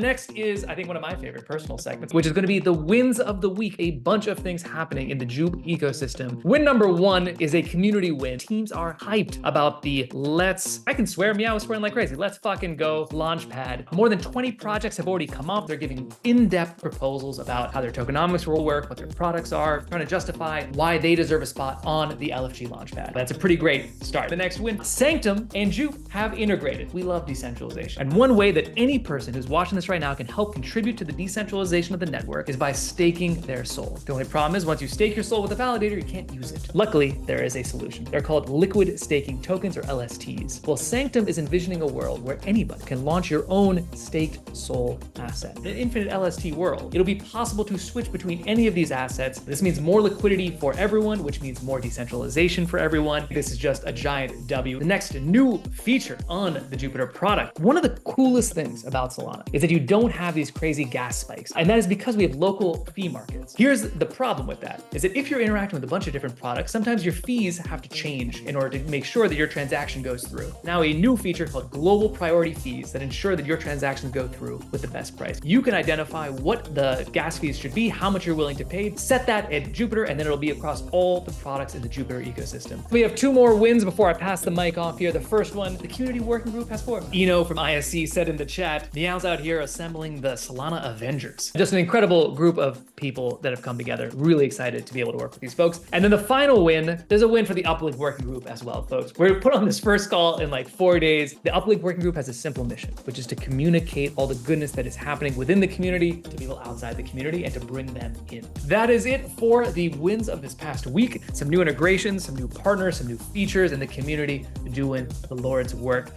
Next is, I think, one of my favorite personal segments, which is going to be the wins of the week. A bunch of things happening in the J.U.P ecosystem. Win number one is a community win. Teams are hyped about the I can swear, Meow is swearing like crazy. Let's fucking go Launchpad. More than 20 projects have already come up. They're giving in-depth proposals about how their tokenomics will work, what their products are, trying to justify why they deserve a spot on the LFG Launchpad. That's a pretty great start. The next win, Sanctum and J.U.P have integrated. We love decentralization. And one way that any person who's watching this right now can help contribute to the decentralization of the network is by staking their soul. The only problem is once you stake your soul with a validator, you can't use it. Luckily, there is a solution. They're called liquid staking tokens, or LSTs. Well, Sanctum is envisioning a world where anybody can launch your own staked soul asset. In an infinite LST world, it'll be possible to switch between any of these assets. This means more liquidity for everyone, which means more decentralization for everyone. This is just a giant W. The next new feature on the Jupiter product. One of the coolest things about Solana is that you don't have these crazy gas spikes. And that is because we have local fee markets. Here's the problem with that, is that if you're interacting with a bunch of different products, sometimes your fees have to change in order to make sure that your transaction goes through. Now, a new feature called global priority fees that ensure that your transactions go through with the best price. You can identify what the gas fees should be, how much you're willing to pay, set that at Jupiter, and then it'll be across all the products in the Jupiter ecosystem. We have two more wins before I pass the mic off here. The first one, the community working group has formed. Eno from ISC said in the chat, Meow's out here assembling the Solana Avengers. Just an incredible group of people that have come together. Really excited to be able to work with these folks. And then the final win, there's a win for the Uplink working group as well, folks. We're put on this first call in like 4 days. The Uplink working group has a simple mission, which is to communicate all the goodness that is happening within the community to people outside the community and to bring them in. That is it for the wins of this past week. Some new integrations, some new partners, some new features in the community doing the Lord's work.